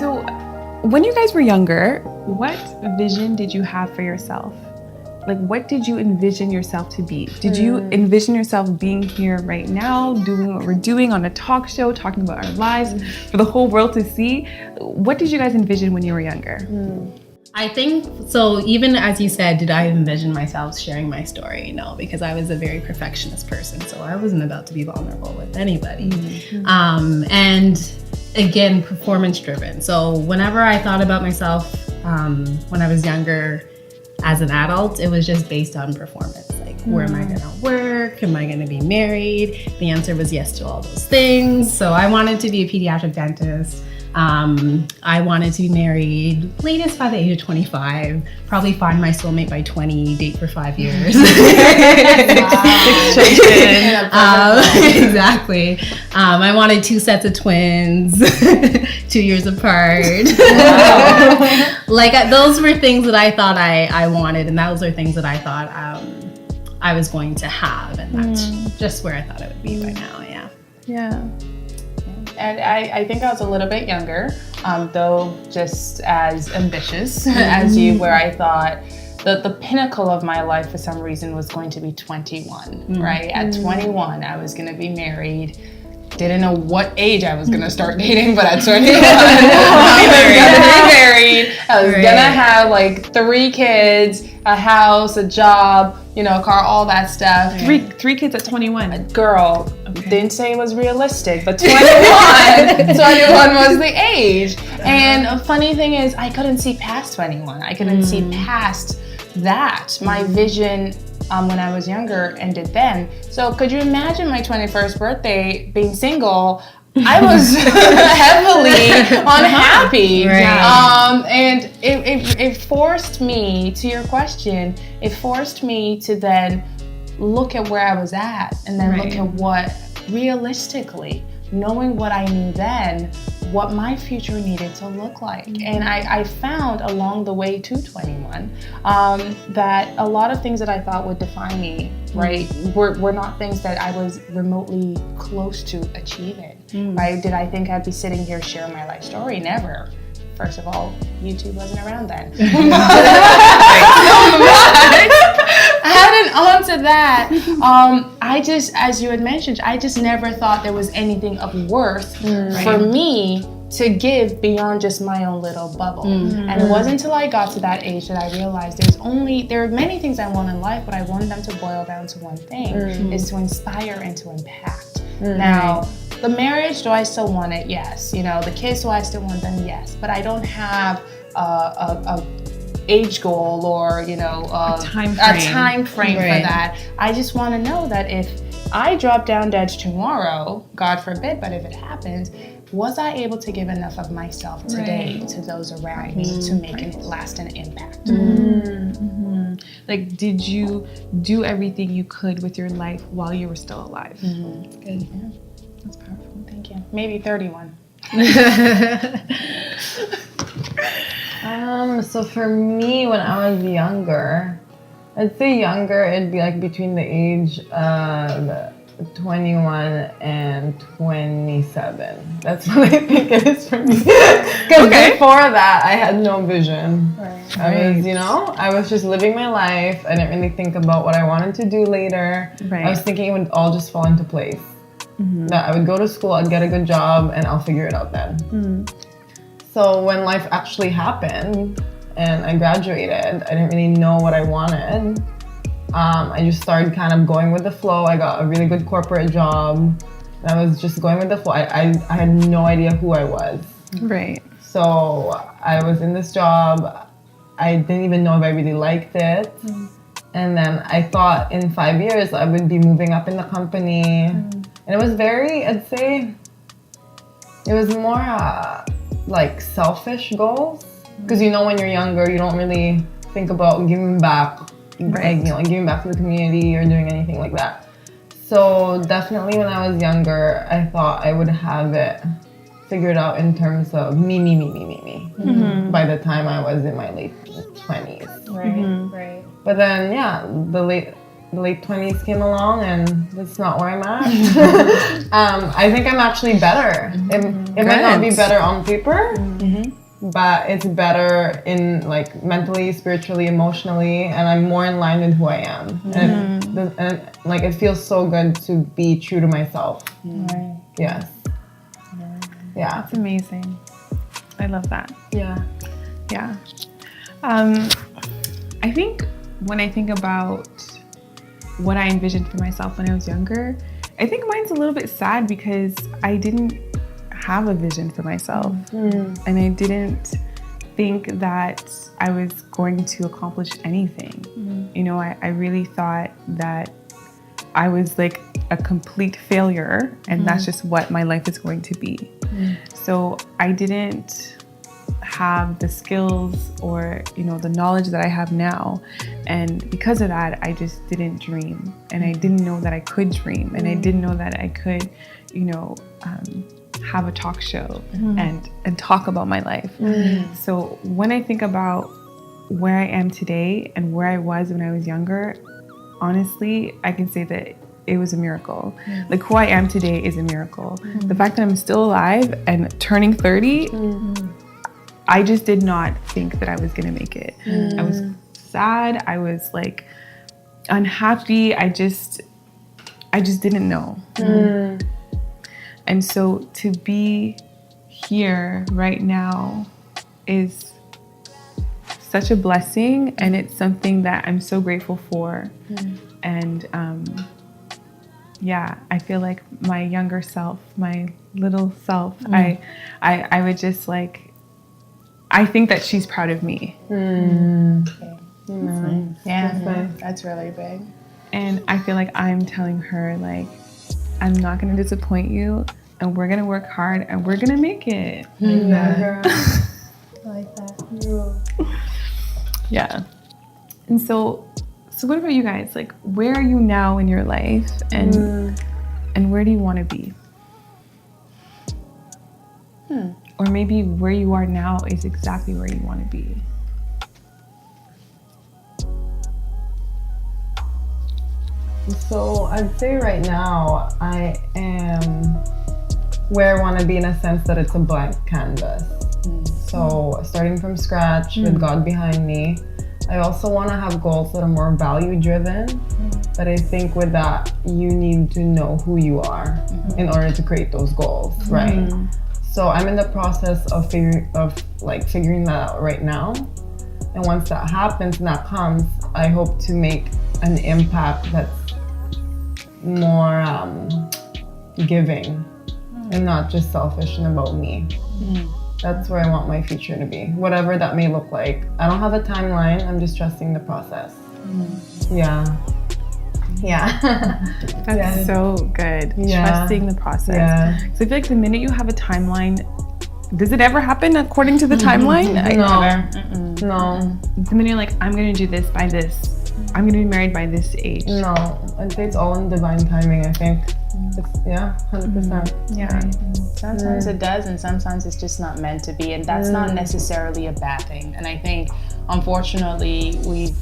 So when you guys were younger, what vision did you have for yourself? Like, what did you envision yourself to be? Did you envision yourself being here right now, doing what we're doing on a talk show, talking about our lives for the whole world to see? What did you guys envision when you were younger? I think, so even as you said, did I envision myself sharing my story? No, because I was a very perfectionist person, so I wasn't about to be vulnerable with anybody. And again, performance driven. So whenever I thought about myself when I was younger, as an adult, it was just based on performance. Like, where am I gonna work? Am I gonna be married? The answer was yes to all those things. So I wanted to be a pediatric dentist. I wanted to be married latest by the age of 25, probably find my soulmate by 20, date for 5 years. Exactly. I wanted 2 sets of twins, 2 years apart. Like, those were things that I thought I wanted, and those are things that I thought I was going to have, and that's just where I thought it would be by now. Yeah. And I think I was a little bit younger, though just as ambitious as you, where I thought that the pinnacle of my life for some reason was going to be 21, right? At 21, I was going to be married. Didn't know what age I was going to start dating, but at 21, I was going to be married. I was going to have like 3 kids, a house, a job, you know, a car, all that stuff. Three kids at 21. Girl, didn't say it was realistic, but 21 was the age. And a funny thing is, I couldn't see past 21. I couldn't see past that. My vision when I was younger ended then. So could you imagine my 21st birthday being single? I was heavily unhappy. And it forced me, to your question, it forced me to then look at where I was at and then look at what realistically, knowing what I knew then, what my future needed to look like. And I found along the way to 21 that a lot of things that I thought would define me, right, were not things that I was remotely close to achieving, right? Did I think I'd be sitting here sharing my life story? Never. First of all, YouTube wasn't around then. Adding on to that, I just, as you had mentioned, I just never thought there was anything of worth for me to give beyond just my own little bubble. And it wasn't until I got to that age that I realized there are many things I want in life, but I wanted them to boil down to one thing, is to inspire and to impact. Now, the marriage, do I still want it? Yes. You know, the kids, do I still want them? Yes. But I don't have a age goal or, you know, a time frame for that. I just want to know that if I drop down dead tomorrow, God forbid, but if it happens, was I able to give enough of myself today to those around me to make a lasting impact? Like, did you do everything you could with your life while you were still alive? Good. Yeah. That's powerful. Thank you. Maybe 31. So for me, when I was younger, I'd say younger, it'd be like between the age of 21 and 27. That's what I think it is for me. Because before that, I had no vision. I was, you know, I was just living my life. I didn't really think about what I wanted to do later. I was thinking it would all just fall into place. That I would go to school, I'd get a good job, and I'll figure it out then. So when life actually happened and I graduated, I didn't really know what I wanted. I just started kind of going with the flow. I got a really good corporate job. And I was just going with the flow. I had no idea who I was. So I was in this job. I didn't even know if I really liked it. And then I thought in 5 years I would be moving up in the company. And it was very, I'd say, it was more like selfish goals. Because you know when you're younger, you don't really think about giving back, like, you know, like giving back to the community or doing anything like that. So definitely when I was younger, I thought I would have it figured out in terms of me. By the time I was in my late 20s. Right. But then, yeah, late 20s came along, and that's not where I'm at. I think I'm actually better. It might not be better on paper, but it's better in like mentally, spiritually, emotionally, and I'm more in line with who I am. And like it feels so good to be true to myself. Yes. Yeah. That's amazing. I love that. Yeah. Yeah. I think when I think about what I envisioned for myself when I was younger, I think mine's a little bit sad because I didn't have a vision for myself. And I didn't think that I was going to accomplish anything. You know, I really thought that I was like a complete failure, and that's just what my life is going to be. So I didn't have the skills or, you know, the knowledge that I have now. And because of that, I just didn't dream. And I didn't know that I could dream. And I didn't know that I could, you know, have a talk show and talk about my life. So when I think about where I am today and where I was when I was younger, honestly, I can say that it was a miracle. Like who I am today is a miracle. The fact that I'm still alive and turning 30, I just did not think that I was gonna make it. I was sad. I was like unhappy. I just didn't know. And so to be here right now is such a blessing, and it's something that I'm so grateful for. And yeah, I feel like my younger self, my little self, I would just like, I think that she's proud of me. That's really big. And I feel like I'm telling her, like, I'm not going to disappoint you, and we're going to work hard, and we're going to make it. I like that. Yeah. And so what about you guys? Like, where are you now in your life, and where do you want to be? Or maybe where you are now is exactly where you want to be. So I'd say right now I am where I want to be, in a sense that it's a blank canvas. So starting from scratch with God behind me. I also want to have goals that are more value driven, but I think with that you need to know who you are in order to create those goals, right? So I'm in the process of figuring that out right now. And once that happens and that comes, I hope to make an impact that's more giving and not just selfish and about me. That's where I want my future to be, whatever that may look like. I don't have a timeline, I'm just trusting the process. Yeah. That's so good. Trusting the process. So I feel like the minute you have a timeline, does it ever happen according to the timeline? No. The minute you're like, I'm going to do this by this, I'm going to be married by this age. No, I'd say it's all in divine timing, I think. It's, 100%. Yeah. Sometimes it does, and sometimes it's just not meant to be, and that's not necessarily a bad thing. And I think, unfortunately,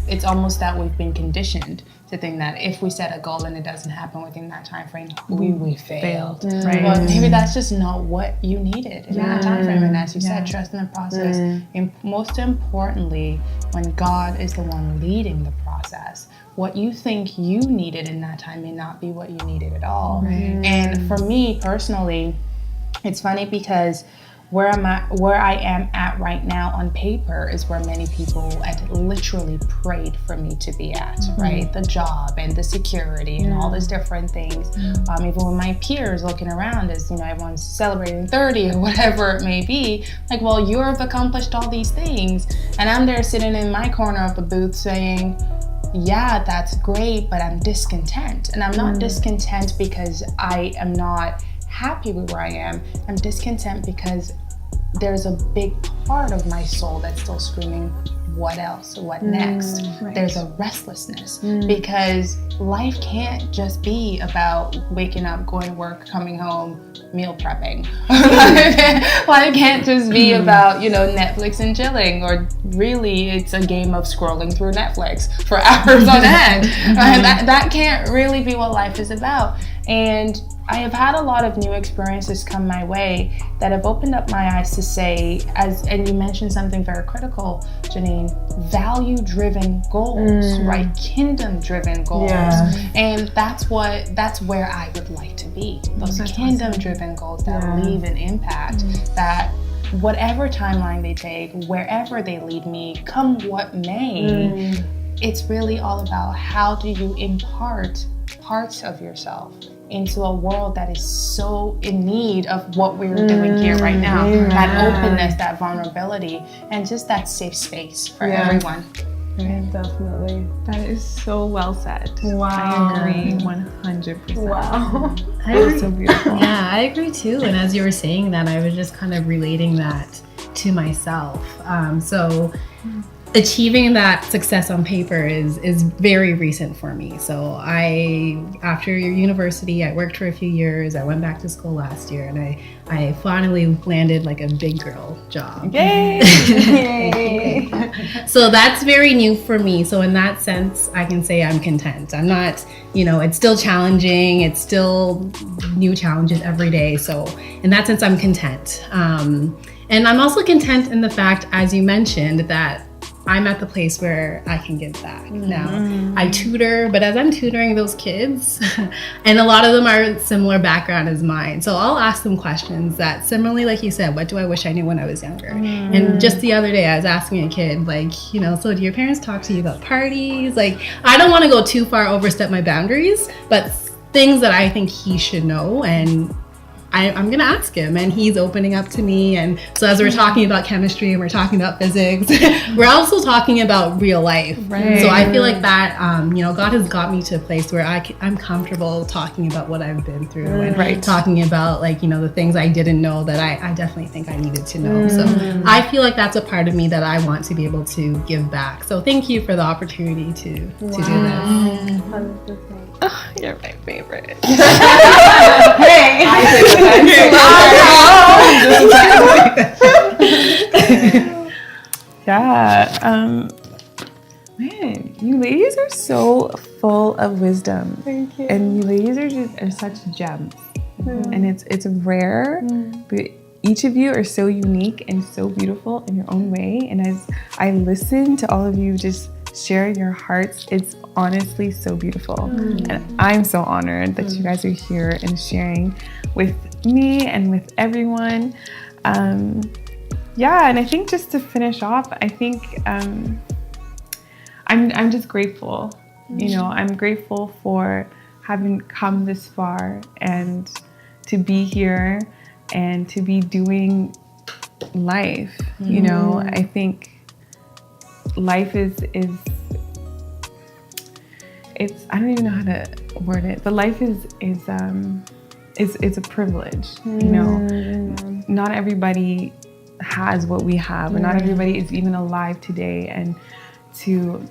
it's almost that we've been conditioned to think that if we set a goal and it doesn't happen within that time frame, we failed. Right. But maybe that's just not what you needed in that time frame. And as you said, trust in the process. And most importantly, when God is the one leading the process, what you think you needed in that time may not be what you needed at all. And for me personally, it's funny because where I am at right now on paper is where many people had literally prayed for me to be at, right? The job and the security and all these different things. Even with my peers looking around as, everyone's celebrating 30 or whatever it may be, like, well, you have accomplished all these things. And I'm there sitting in my corner of the booth saying, yeah, that's great, but I'm discontent. And I'm not discontent because I am not happy with where I am. I'm discontent because there's a big part of my soul that's still screaming, what else? What next? Right. There's a restlessness because life can't just be about waking up, going to work, coming home, meal prepping. Life can't just be about, Netflix and chilling, or really it's a game of scrolling through Netflix for hours on end. That can't really be what life is about. And I have had a lot of new experiences come my way that have opened up my eyes to say, and you mentioned something very critical, Janine, value-driven goals, right? Kingdom-driven goals. Yeah. And that's where I would like to be. Those kingdom-driven goals that leave an impact, that whatever timeline they take, wherever they lead me, come what may, it's really all about how do you impart parts of yourself into a world that is so in need of what we're doing here right now. That openness, that vulnerability, and just that safe space for everyone. Yeah, definitely. That is so well said. Wow. I agree 100%. Wow. I agree. So beautiful. Yeah, I agree too. And as you were saying that, I was just kind of relating that to myself. So achieving that success on paper is very recent for me. So after university, I worked for a few years. I went back to school last year, and I finally landed like a big girl job. Yay! So that's very new for me. So in that sense, I can say I'm content. I'm not, it's still challenging. It's still new challenges every day. So in that sense, I'm content. And I'm also content in the fact, as you mentioned, that I'm at the place where I can give back. Now, I tutor, but as I'm tutoring those kids, and a lot of them are similar background as mine, so I'll ask them questions that similarly, like you said, what do I wish I knew when I was younger? And just the other day, I was asking a kid, like, so do your parents talk to you about parties? Like, I don't want to go too far, overstep my boundaries, but things that I think he should know, and I'm going to ask him, and he's opening up to me. And so as we're talking about chemistry and we're talking about physics, we're also talking about real life. Right. So I feel like that, God has got me to a place where I'm comfortable talking about what I've been through and talking about the things I didn't know that I definitely think I needed to know. So I feel like that's a part of me that I want to be able to give back. So thank you for the opportunity to do this. 100%. Oh, you're my favorite. Hey! Yeah. Man, you ladies are so full of wisdom. Thank you. And you ladies are such gems. And it's rare, but each of you are so unique and so beautiful in your own way. And as I listen to all of you just share your hearts, it's honestly so beautiful. And I'm so honored that you guys are here and sharing with me and with everyone. And I think just to finish off, I think I'm just grateful. I'm grateful for having come this far and to be here and to be doing life. I think life is it's, I don't even know how to word it, but life is a privilege. Not everybody has what we have, and not everybody is even alive today. And to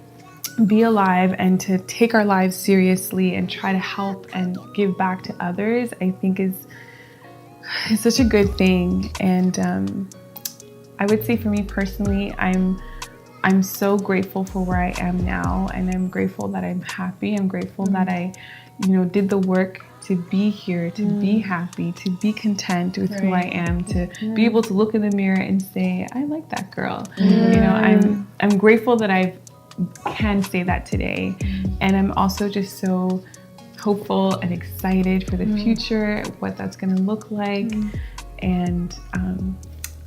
be alive and to take our lives seriously and try to help and give back to others, I think is such a good thing. And I would say for me personally, I'm so grateful for where I am now, and I'm grateful that I'm happy. I'm grateful that I, did the work to be here, to be happy, to be content with who I am, to be able to look in the mirror and say, I like that girl. I'm grateful that I can say that today. And I'm also just so hopeful and excited for the future, what that's going to look like. And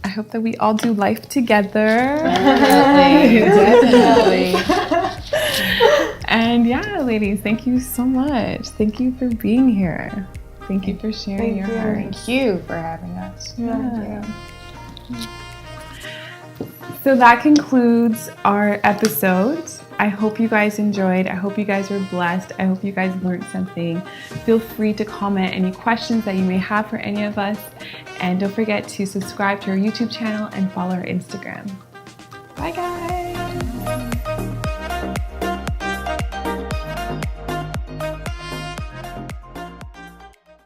I hope that we all do life together. Definitely. And ladies, thank you so much. Thank you for being here. Thank you for sharing your heart. Thank you for having us. So that concludes our episode. I hope you guys enjoyed. I hope you guys were blessed. I hope you guys learned something. Feel free to comment any questions that you may have for any of us. And don't forget to subscribe to our YouTube channel and follow our Instagram. Bye guys.